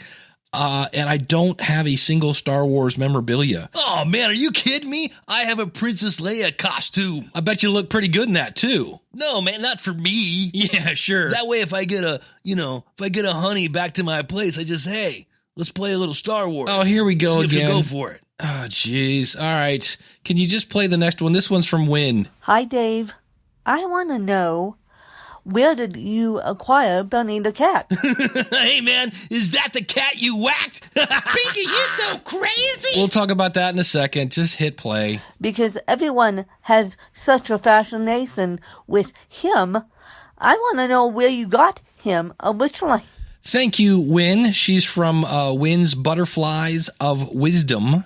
and I don't have a single Star Wars memorabilia. Oh, man, are you kidding me? I have a Princess Leia costume. I bet you look pretty good in that, too. No, man, not for me. Yeah, sure. That way, if I get a honey back to my place, I just, hey, let's play a little Star Wars. Oh, here we go See again. If you go for it. Oh, jeez. All right. Can you just play the next one? This one's from Win. Hi, Dave. I want to know, where did you acquire Bunny the cat? Hey, man, is that the cat you whacked? Binky, you're so crazy! We'll talk about that in a second. Just hit play. Because everyone has such a fascination with him. I want to know where you got him originally. Thank you, Wynn. She's from Wynn's Butterflies of Wisdom.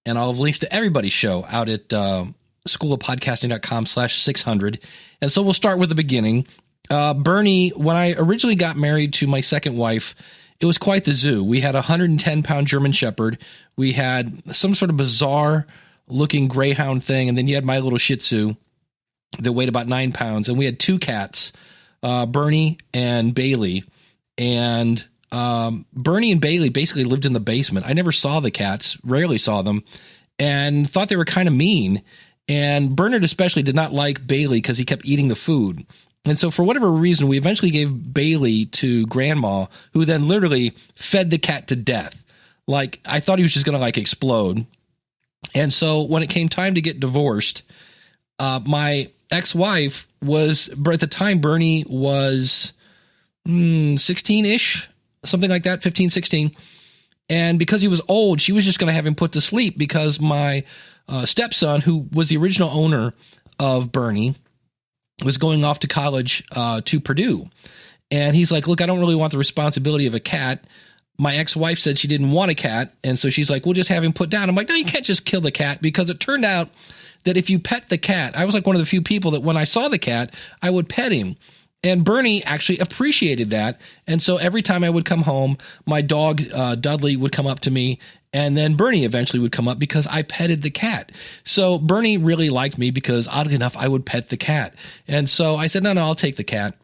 And I'll have links to everybody's show out at schoolofpodcasting.com/600. And so we'll start with the beginning. Bernie, when I originally got married to my second wife, it was quite the zoo. We had a 110-pound German Shepherd. We had some sort of bizarre-looking greyhound thing, and then you had my little Shih Tzu that weighed about 9 pounds. And we had two cats, Bernie and Bailey. And Bernie and Bailey basically lived in the basement. I never saw the cats, rarely saw them, and thought they were kind of mean. And Bernard especially did not like Bailey because he kept eating the food. And so for whatever reason, we eventually gave Bailey to Grandma, who then literally fed the cat to death. Like, I thought he was just going to like explode. And so when it came time to get divorced, my ex-wife was, at the time, Bernie was 16-ish, something like that, 15, 16. And because he was old, she was just going to have him put to sleep because my stepson, who was the original owner of Bernie, was going off to college to Purdue. And he's like, look, I don't really want the responsibility of a cat. My ex-wife said she didn't want a cat. And so she's like, we'll just have him put down. I'm like, no, you can't just kill the cat, because it turned out that if you pet the cat, I was like one of the few people that when I saw the cat, I would pet him. And Bernie actually appreciated that. And so every time I would come home, my dog, Dudley, would come up to me. And then Bernie eventually would come up because I petted the cat. So Bernie really liked me because, oddly enough, I would pet the cat. And so I said, no, I'll take the cat.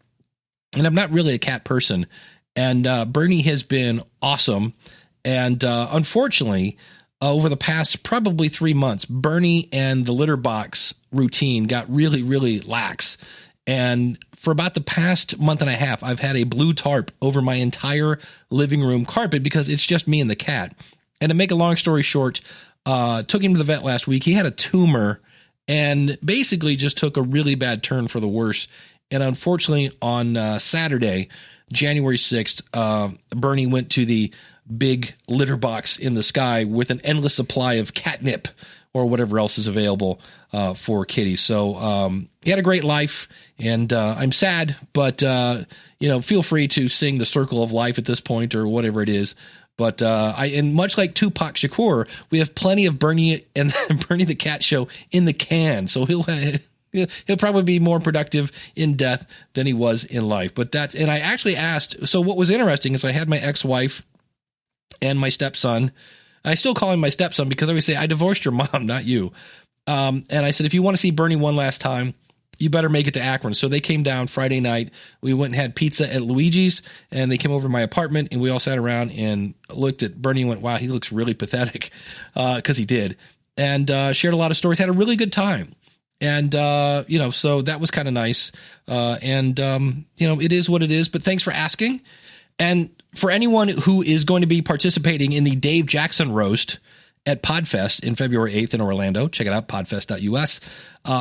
And I'm not really a cat person. And Bernie has been awesome. And unfortunately, over the past probably 3 months, Bernie and the litter box routine got really, really lax. And for about the past month and a half, I've had a blue tarp over my entire living room carpet because it's just me and the cat. And to make a long story short, took him to the vet last week. He had a tumor and basically just took a really bad turn for the worse. And unfortunately, on Saturday, January 6th, Bernie went to the big litter box in the sky with an endless supply of catnip or whatever else is available for kitties. So he had a great life, and I'm sad, but feel free to sing the Circle of Life at this point or whatever it is. But and much like Tupac Shakur, we have plenty of Bernie and Bernie the Cat Show in the can. So he'll probably be more productive in death than he was in life. But and I actually asked. So what was interesting is I had my ex-wife and my stepson. I still call him my stepson because I always say, I divorced your mom, not you. And I said, if you want to see Bernie one last time, you better make it to Akron. So they came down Friday night. We went and had pizza at Luigi's, and they came over to my apartment, and we all sat around and looked at Bernie and went, wow, he looks really pathetic, because he did. And shared a lot of stories, had a really good time. And, so that was kind of nice. It is what it is, but thanks for asking. And for anyone who is going to be participating in the Dave Jackson roast at Podfest in February 8th in Orlando, check it out, podfest.us.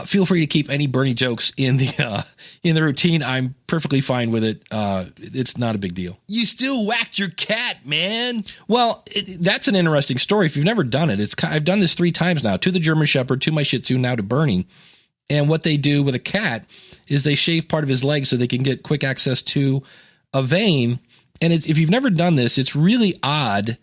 Feel free to keep any Bernie jokes in the routine. I'm perfectly fine with it. It's not a big deal. You still whacked your cat, man. Well, that's an interesting story. If you've never done it, I've done this 3 times now, to the German Shepherd, to my Shih Tzu, now to Bernie. And what they do with a cat is they shave part of his leg so they can get quick access to a vein. And if you've never done this, it's really odd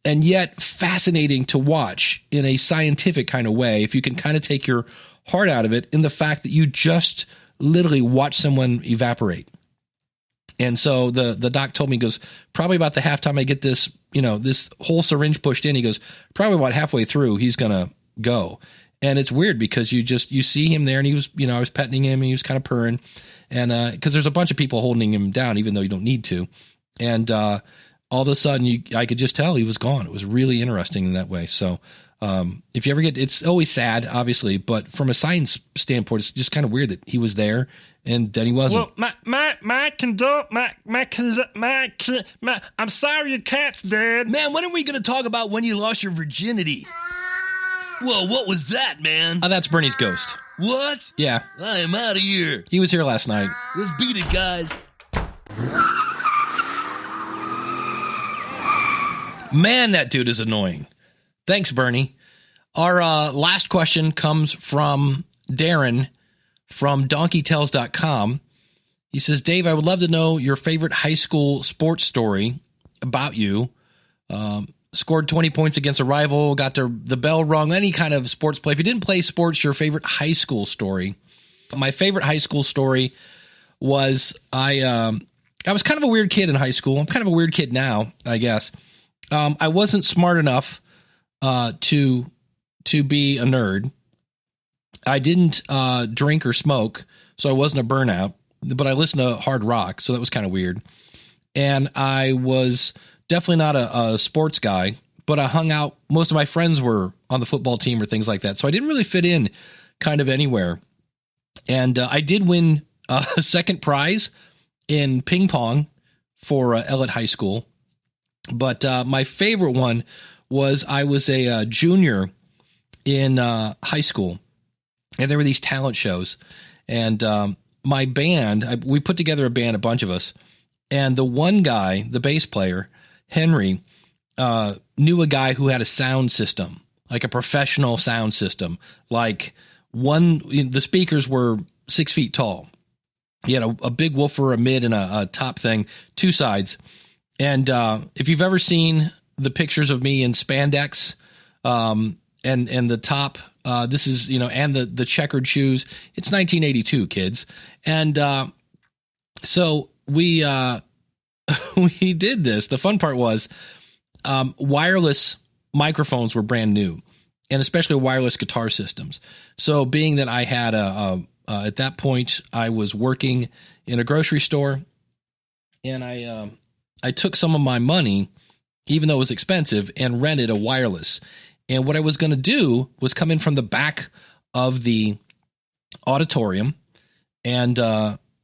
and yet fascinating to watch in a scientific kind of way, if you can kind of take your heart out of it, in the fact that you just literally watch someone evaporate. And so the doc told me, he goes, probably about the halftime I get this, this whole syringe pushed in, he goes, probably about halfway through, he's going to go. And it's weird because you see him there, and he was, I was petting him and he was kind of purring, and because there's a bunch of people holding him down, even though you don't need to. And all of a sudden, I could just tell he was gone. It was really interesting in that way. So if you ever it's always sad, obviously, but from a science standpoint, it's just kind of weird that he was there and then he wasn't. Well, I'm sorry your cat's dead. Man, when are we going to talk about when you lost your virginity? Whoa, what was that, man? That's Bernie's ghost. What? Yeah. I am out of here. He was here last night. Let's beat it, guys. Man, that dude is annoying. Thanks, Bernie. Our last question comes from Darren from donkeytales.com. He says, Dave, I would love to know your favorite high school sports story about you. Scored 20 points against a rival, got the bell rung, any kind of sports play. If you didn't play sports, your favorite high school story. My favorite high school story was I was kind of a weird kid in high school. I'm kind of a weird kid now, I guess. I wasn't smart enough to be a nerd. I didn't drink or smoke, so I wasn't a burnout, but I listened to hard rock, so that was kind of weird. And I was definitely not a sports guy, but I hung out. Most of my friends were on the football team or things like that, so I didn't really fit in kind of anywhere. And I did win a second prize in ping pong for Ellet High School. But my favorite one was I was a junior in high school, and there were these talent shows. And my band, we put together a band, a bunch of us. And the one guy, the bass player, Henry, knew a guy who had a sound system, like a professional sound system. Like the speakers were 6 feet tall. He had a big woofer, a mid, and a top thing, two sides. And if you've ever seen the pictures of me in spandex and the top, this is, and the checkered shoes, it's 1982, kids. And so we we did this. The fun part was wireless microphones were brand new, and especially wireless guitar systems. So being that I had at that point, I was working in a grocery store, and I took some of my money, even though it was expensive, and rented a wireless. And what I was going to do was come in from the back of the auditorium and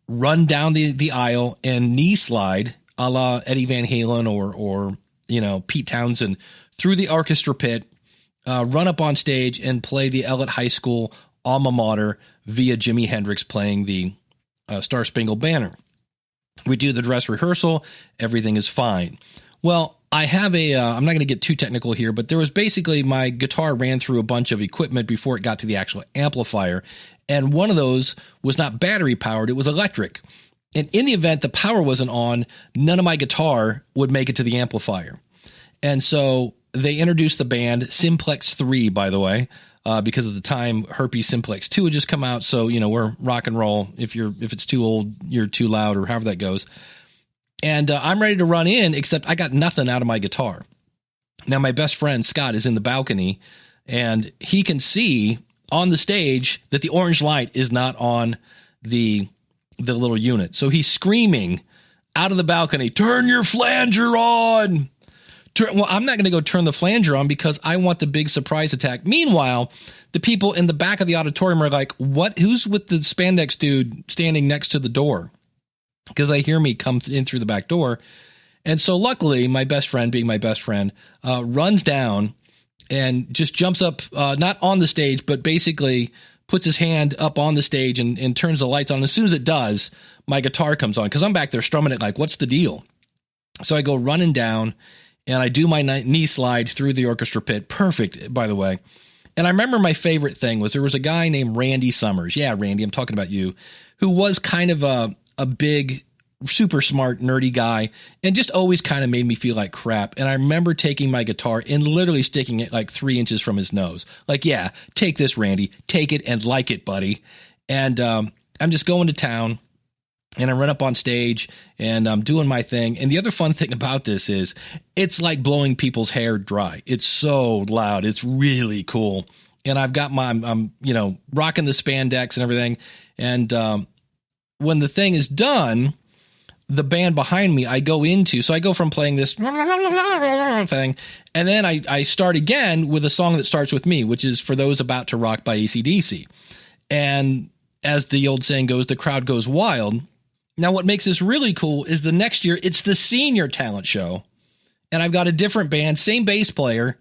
run down the aisle and knee slide a la Eddie Van Halen or Pete Townsend through the orchestra pit, run up on stage and play the Ellet High School alma mater via Jimi Hendrix playing the Star Spangled Banner. We do the dress rehearsal. Everything is fine. Well, I have I'm not going to get too technical here, but there was basically my guitar ran through a bunch of equipment before it got to the actual amplifier. And one of those was not battery powered. It was electric. And in the event the power wasn't on, none of my guitar would make it to the amplifier. And so they introduced the band, Simplex 3, by the way, because at the time Herpes Simplex 2 had just come out. So, we're rock and roll. If it's too old, you're too loud, or however that goes. And I'm ready to run in, except I got nothing out of my guitar. Now, my best friend, Scott, is in the balcony, and he can see on the stage that the orange light is not on the little unit. So he's screaming out of the balcony, "Turn your flanger on!" Well, I'm not going to go turn the flanger on because I want the big surprise attack. Meanwhile, the people in the back of the auditorium are like, "What? Who's with the spandex dude standing next to the door?" Because they hear me come in through the back door. And so luckily, my best friend, being my best friend, runs down and just jumps up, not on the stage, but basically puts his hand up on the stage and turns the lights on. As soon as it does, my guitar comes on because I'm back there strumming it like, what's the deal? So I go running down and I do my knee slide through the orchestra pit. Perfect, by the way. And I remember my favorite thing was there was a guy named Randy Summers. Yeah, Randy, I'm talking about you, who was kind of a big, super smart, nerdy guy, and just always kind of made me feel like crap. And I remember taking my guitar and literally sticking it like 3 inches from his nose. Like, yeah, take this, Randy. Take it and like it, buddy. And I'm just going to town, and I run up on stage, and I'm doing my thing. And the other fun thing about this is it's like blowing people's hair dry. It's so loud. It's really cool. And I've got I'm rocking the spandex and everything. And when the thing is done, the band behind me, I go from playing this thing, and then I start again with a song that starts with me, which is For Those About to Rock by AC/DC. And as the old saying goes, the crowd goes wild. Now, what makes this really cool is the next year, it's the senior talent show, and I've got a different band, same bass player,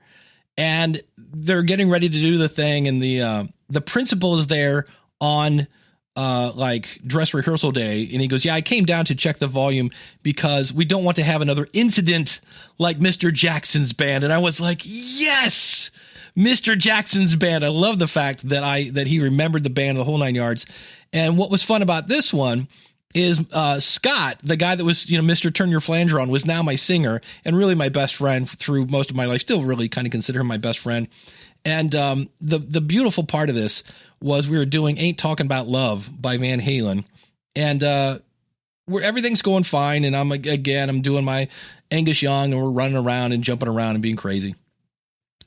and they're getting ready to do the thing, and the principal is there on like dress rehearsal day, and he goes, "Yeah, I came down to check the volume because we don't want to have another incident like Mr. Jackson's band." And I was like, yes, Mr. Jackson's band. I love the fact that he remembered the band, the whole 9 yards. And what was fun about this one is Scott, the guy that was, Mr. Turn Your Flanger On, was now my singer and really my best friend through most of my life. Still really kind of consider him my best friend. And the beautiful part of this was we were doing Ain't Talking About Love by Van Halen. And everything's going fine. And I'm doing my Angus Young, and we're running around and jumping around and being crazy.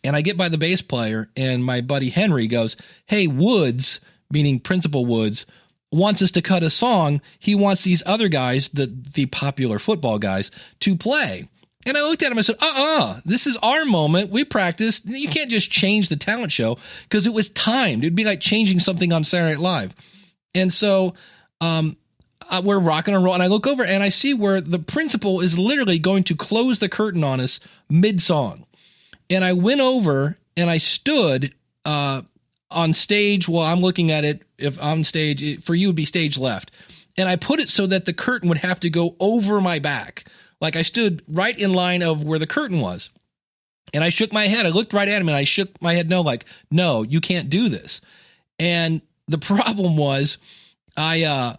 And I get by the bass player, and my buddy Henry goes, "Hey, Woods," meaning Principal Woods, "wants us to cut a song. He wants these other guys, the popular football guys, to play." And I looked at him and said, this is our moment. We practiced. You can't just change the talent show, because it was timed. It'd be like changing something on Saturday Night Live. And so we're rocking and rolling. And I look over and I see where the principal is literally going to close the curtain on us mid-song. And I went over and I stood on stage while I'm looking at it. If on stage, for you, would be stage left. And I put it so that the curtain would have to go over my back. Like I stood right in line of where the curtain was. And I shook my head. I looked right at him and I shook my head no, you can't do this. And the problem was I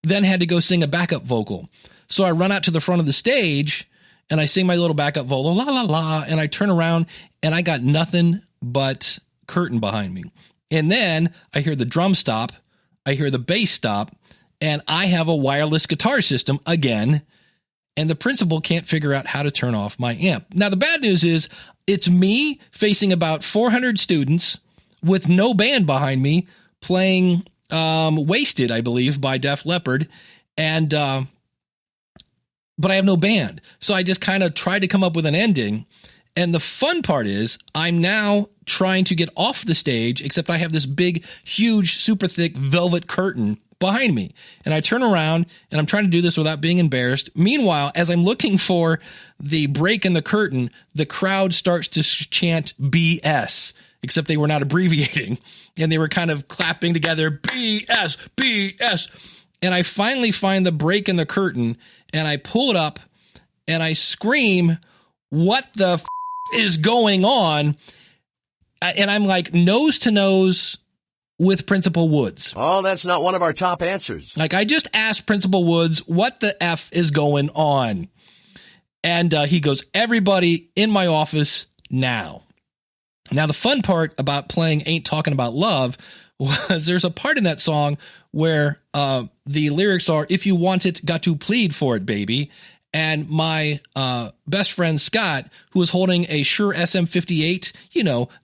then had to go sing a backup vocal. So I run out to the front of the stage and I sing my little backup vocal, la, la, la. And I turn around and I got nothing but curtain behind me. And then I hear the drum stop. I hear the bass stop. And I have a wireless guitar system again. And the principal can't figure out how to turn off my amp. Now, the bad news is it's me facing about 400 students with no band behind me playing Wasted, I believe, by Def Leppard. And but I have no band. So I just kind of tried to come up with an ending. And the fun part is I'm now trying to get off the stage, except I have this big, huge, super thick velvet curtain behind me. And I turn around and I'm trying to do this without being embarrassed. Meanwhile, as I'm looking for the break in the curtain, the crowd starts to chant BS, except they were not abbreviating. And they were kind of clapping together, BS, BS. And I finally find the break in the curtain and I pull it up and I scream, "What the is going on?" And I'm like nose to nose with Principal Woods. Oh, that's not one of our top answers. Like I just asked Principal Woods, what the F is going on? And he goes, "Everybody in my office now." Now, the fun part about playing Ain't Talking About Love was there's a part in that song where the lyrics are, "If you want it, got to plead for it, baby." And my best friend, Scott, who was holding a Shure SM58,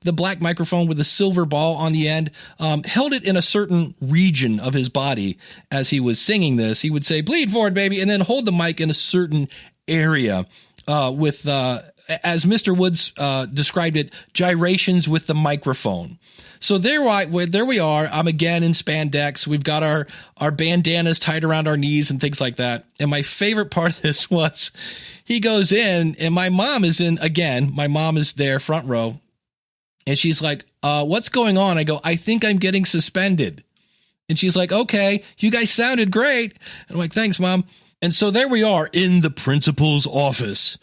the black microphone with the silver ball on the end, held it in a certain region of his body as he was singing this. He would say, "Bleed for it, baby," and then hold the mic in a certain area with, as Mr. Woods described it, gyrations with the microphone. So there we are. I'm again in spandex. We've got our bandanas tied around our knees and things like that. And my favorite part of this was he goes in and my mom is in again. My mom is there front row and she's like, "What's going on?" I go, "I think I'm getting suspended." And she's like, "Okay, you guys sounded great." And I'm like, "Thanks, Mom." And so there we are in the principal's office.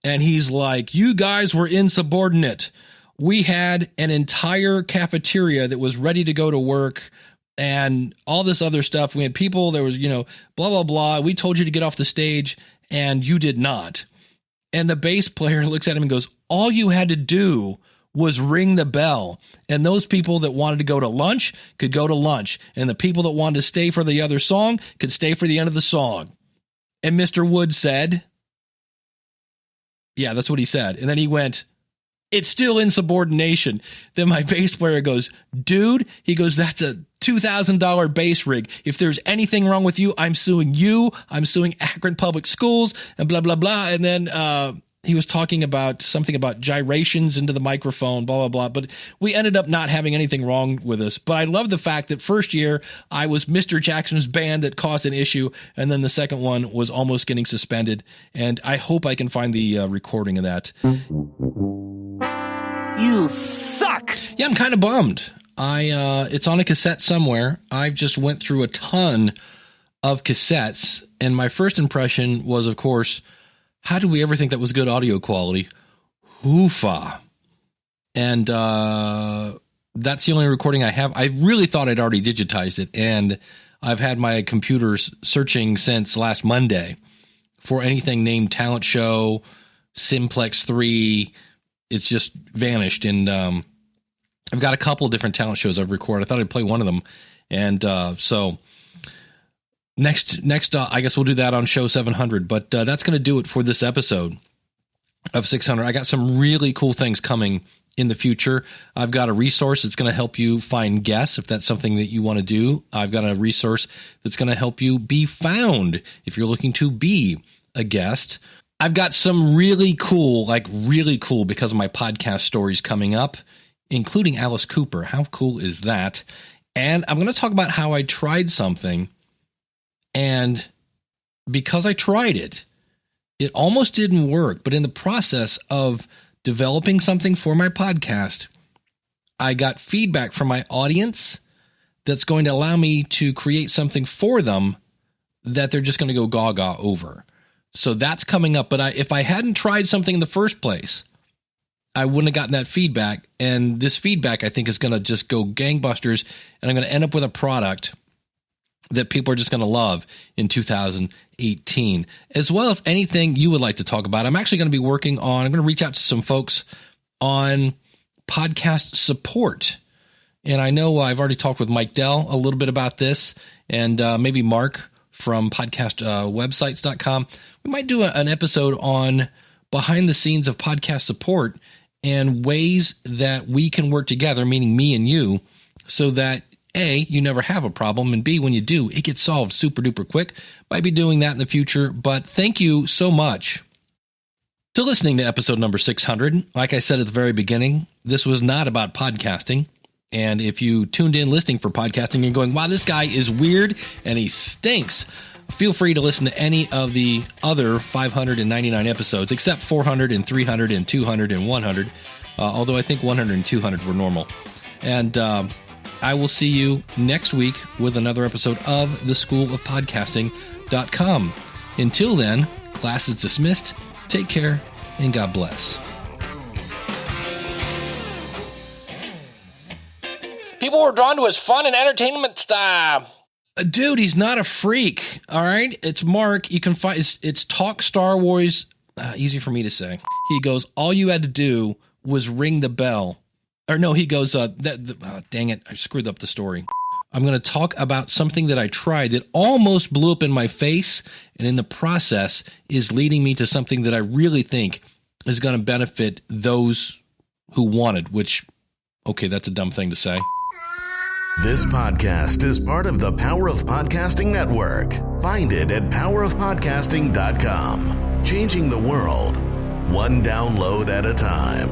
And he's like, "You guys were insubordinate. We had an entire cafeteria that was ready to go to work and all this other stuff. We had people, there was, blah, blah, blah. We told you to get off the stage and you did not." And the bass player looks at him and goes, "All you had to do was ring the bell. And those people that wanted to go to lunch could go to lunch. And the people that wanted to stay for the other song could stay for the end of the song." And Mr. Wood said, yeah, that's what he said. And then he went, "It's still insubordination." Then my bass player goes, "Dude," he goes, "that's a $2,000 bass rig. If there's anything wrong with you, I'm suing you. I'm suing Akron Public Schools," and blah, blah, blah. And then he was talking about something about gyrations into the microphone, blah, blah, blah. But we ended up not having anything wrong with us. But I love the fact that first year I was Mr. Jackson's band that caused an issue. And then the second one was almost getting suspended. And I hope I can find the recording of that. You suck. Yeah, I'm kind of bummed. It's on a cassette somewhere. I just went through a ton of cassettes. And my first impression was, of course, how did we ever think that was good audio quality? Hoofa. And that's the only recording I have. I really thought I'd already digitized it. And I've had my computers searching since last Monday for anything named Talent Show, Simplex 3. It's just vanished. And I've got a couple of different talent shows I've recorded. I thought I'd play one of them. And so next, I guess we'll do that on show 700. But that's going to do it for this episode of 600. I got some really cool things coming in the future. I've got a resource that's going to help you find guests if that's something that you want to do. I've got a resource that's going to help you be found if you're looking to be a guest. I've got some really cool because of my podcast stories coming up, including Alice Cooper. How cool is that? And I'm going to talk about how I tried something, and because I tried it, it almost didn't work. But in the process of developing something for my podcast, I got feedback from my audience that's going to allow me to create something for them that they're just going to go gaga over. So that's coming up. But if I hadn't tried something in the first place, I wouldn't have gotten that feedback. And this feedback, I think, is going to just go gangbusters. And I'm going to end up with a product that people are just going to love in 2018, as well as anything you would like to talk about. I'm actually going to be I'm going to reach out to some folks on podcast support. And I know I've already talked with Mike Dell a little bit about this, and maybe Marc from podcastwebsites.com. We might do an episode on behind the scenes of podcast support and ways that we can work together, meaning me and you, so that A, you never have a problem, and B, when you do, it gets solved super duper quick. Might be doing that in the future, but thank you so much for listening to episode number 600. Like I said at the very beginning, this was not about podcasting. And if you tuned in listening for podcasting and going, wow, this guy is weird and he stinks, feel free to listen to any of the other 599 episodes, except 400 and 300 and 200 and 100, although I think 100 and 200 were normal. And I will see you next week with another episode of theschoolofpodcasting.com. Until then, class is dismissed. Take care, and God bless. People were drawn to his fun and entertainment style. Dude, he's not a freak. All right. It's Marc. You can find it's Talk Star Wars. Easy for me to say. He goes, all you had to do was ring the bell. Or no, he goes, dang it. I screwed up the story. I'm going to talk about something that I tried that almost blew up in my face. And in the process is leading me to something that I really think is going to benefit those who wanted, which, okay, that's a dumb thing to say. This podcast is part of the Power of Podcasting Network. Find it at powerofpodcasting.com. Changing the world, one download at a time.